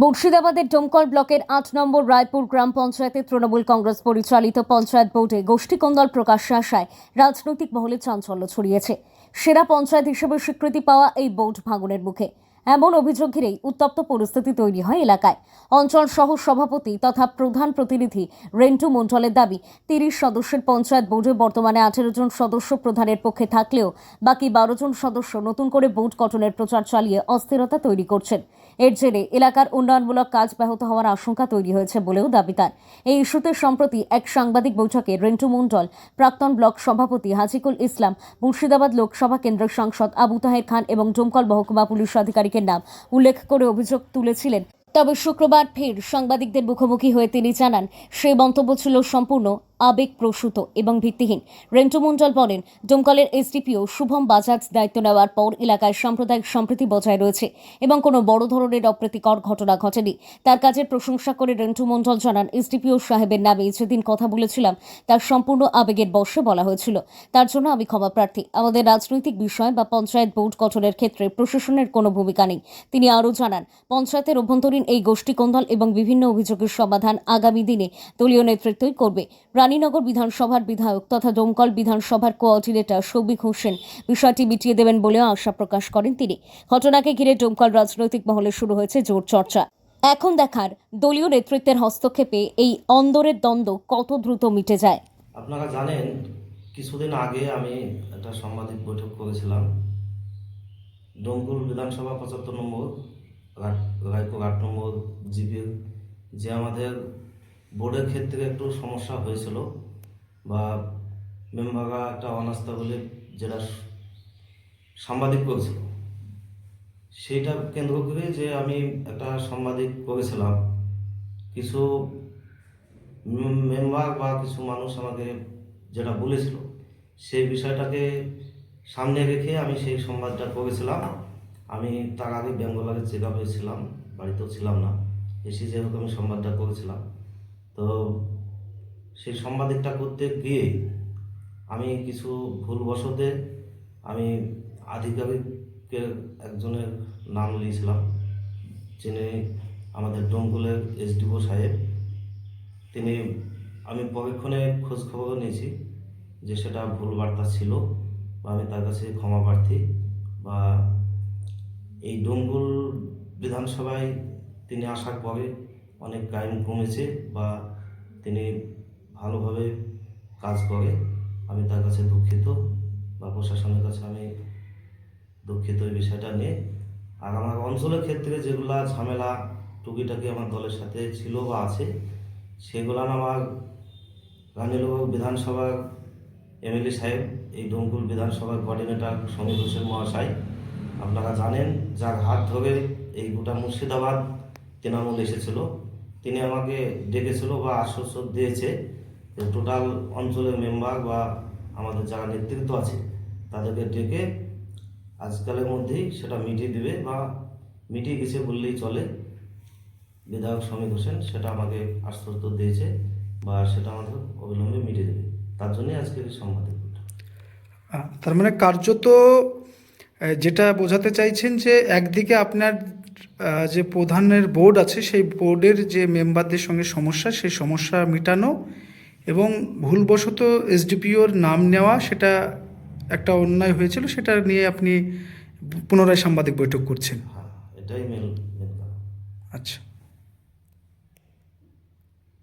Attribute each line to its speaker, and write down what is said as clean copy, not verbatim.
Speaker 1: মুর্শিদাবাদের ডোমকল ব্লকের ৮ নম্বর রায়পুর গ্রাম পঞ্চায়েতে তৃণমূল কংগ্রেস পরিচালিত পঞ্চায়েত বোর্ডে গোষ্ঠী কোন্দল প্রকাশ্যে আসায় রাজনৈতিক মহলে চাঞ্চল্য ছড়িয়েছে। সেরা পঞ্চায়েত হিসেবে স্বীকৃতি পাওয়া এই বোর্ড ভাঙনের মুখে। এমন অভিযোগ ঘিরেই উত্তপ্ত পরিস্থিতি তৈরি হয় এলাকায়। অঞ্চল সহ সভাপতি তথা প্রধান প্রতিনিধি রেন্টু মণ্ডলের দাবি, ৩০ সদস্যের পঞ্চায়েত বোর্ডে বর্তমানে 18 জন সদস্য প্রধানের পক্ষে থাকলেও বাকি 12 জন সদস্য নতুন করে বোর্ড গঠনের প্রচার চালিয়ে অস্থিরতা তৈরি করছেন। এর জেরে এলাকার উন্নয়নমূলক কাজ ব্যাহত হওয়ার আশঙ্কা তৈরি হয়েছে বলেও দাবি তার। এই ইস্যুতে সম্প্রতি এক সাংবাদিক বৈঠকে রেন্টু মণ্ডল, প্রাক্তন ব্লক সভাপতি হাজিকুল ইসলাম, মুর্শিদাবাদ লোকসভা কেন্দ্রের সাংসদ আবু তাহের খান এবং ডোমকল মহকুমা পুলিশ আধিকারিকের নাম উল্লেখ করে অভিযোগ তুলেছিলেন। তবে শুক্রবার ফের সাংবাদিকদের মুখোমুখি হয়ে তিনি জানান, সেই মন্তব্য ছিল সম্পূর্ণ আবেগপ্রসূত এবং ভিত্তিহীন। রেন্টু মণ্ডল বলেন, ডোমকলের এসডিপিও শুভম বাজাজ দায়িত্ব নেওয়ার পর এলাকায় সাম্প্রদায়িক সম্প্রীতি বজায় রয়েছে এবং কোনো বড় ধরনের অপ্রীতিকর ঘটনা ঘটেনি। তার কাজের প্রশংসা করে রেন্টু মণ্ডল জানান, এসডিপিও সাহেবের নামে যেদিন কথা বলেছিলাম তার সম্পূর্ণ আবেগের বশে বলা হয়েছিল। তার জন্য আমি ক্ষমা প্রার্থী। আমাদের রাজনৈতিক বিষয় বা পঞ্চায়েত বোর্ড গঠনের ক্ষেত্রে প্রশাসনের কোনো ভূমিকা নেই। তিনি আরও জানান, পঞ্চায়েতের অভ্যন্তরীণ এই গোষ্ঠী কোন্দল এবং বিভিন্ন অভিযোগের সমাধান আগামী দিনে দলীয় নেতৃত্বই করবে। রানীনগর বিধানসভার বিধায়ক তথা ডোমকল বিধানসভার কোঅর্ডিনেটর শৌবিক হোসেন বিষয়টি মিটিয়ে দেবেন বলেও আশা প্রকাশ করেন তিনি। ঘটনাকে ঘিরে ডোমকল রাজনৈতিক মহলে শুরু হয়েছে জোর চর্চা। এখন দেখার দলীয় নেতৃত্বের হস্তক্ষেপে এই অন্দরের দ্বন্দ্ব কত দ্রুত মিটে যায়।
Speaker 2: আপনারা জানেন, কিছুদিন আগে আমি একটা সাংবাদিক বৈঠক করেছিলাম। ডোমকল বিধানসভা 75 নম্বর রায়পুর 8 নম্বর জিপির যে আমাদের বোর্ডের ক্ষেত্রে একটু সমস্যা হয়েছিল বা মেম্বাররা একটা অনাস্থা বলে যেটা সাংবাদিক করেছিল, সেইটা কেন্দ্র করে যে আমি একটা সাংবাদিক করেছিলাম। কিছু মেম্বার বা কিছু মানুষ আমাকে যেটা বলেছিল, সেই বিষয়টাকে সামনে রেখে আমি সেই সংবাদটা করেছিলাম। আমি তার আগে বেঙ্গলারে চেক আপে ছিলাম, বাড়িতেও ছিলাম না, এসে যেহেতু আমি সংবাদটা করেছিলাম, তো সেই সাংবাদিকটা করতে গিয়ে আমি কিছু ভুলবশতে আমি আধিকারিকের একজনের নাম নিয়েছিলাম, যিনি আমাদের ডোমকলের এসডিও সাহেব। তিনি, আমি পরক্ষণে খোঁজ খবর নিয়েছি যে সেটা ভুল বার্তা ছিল বা আমি তার কাছে ক্ষমা প্রার্থী। বা এই ডোমকল বিধানসভায় তিনি আসার পরে অনেক ক্রাইম কমেছে বা তিনি ভালোভাবে কাজ করে। আমি তার কাছে দুঃখিত বা প্রশাসনের কাছে আমি দুঃখিত এই বিষয়টা নিয়ে। আর আমার অঞ্চলের ক্ষেত্রে যেগুলা ঝামেলা টুকিটাকি আমার দলের সাথে ছিল বা আছে, সেগুলো আমার রানীনগর বিধানসভার এমএলএ সাহেব, এই ডোমকল বিধানসভার কোঅর্ডিনেটর সমীর হোসেন মহাশয়, আপনারা জানেন, যার হাত ধরে এই গোটা মুর্শিদাবাদ তৃণমূল এসেছিল, তিনি আমাকে ডেকেছিল বা আশ্বাস দিয়েছে যে টোটাল অঞ্চলের মেম্বার বা আমাদের যারা নেতৃত্ব আছে তাদেরকে ডেকে আজকালের মধ্যেই সেটা মিটিয়ে দেবে বা মিটিয়ে গেছে বললেই চলে। বিধায়ক সমীর হোসেন সেটা আমাকে আশ্বস্ত দিয়েছে বা সেটা আমাদের অবিলম্বে মিটিয়ে দেবে। তার জন্যই আজকের এই সংবাদের।
Speaker 3: তার মানে কার্যত যেটা বোঝাতে চাইছেন যে একদিকে আপনার যে প্রধানের বোর্ড আছে, সেই বোর্ডের যে মেম্বারদের সঙ্গে সমস্যা, সেই সমস্যা মেটানো এবং ভুলবশত এসডিপিওর নাম নেওয়া, সেটা একটা অন্যায় হয়েছিল, সেটা নিয়ে আপনি পুনরায় সাংবাদিক বৈঠক করছেন।
Speaker 2: হ্যাঁ, এটাই মেন।
Speaker 3: আচ্ছা।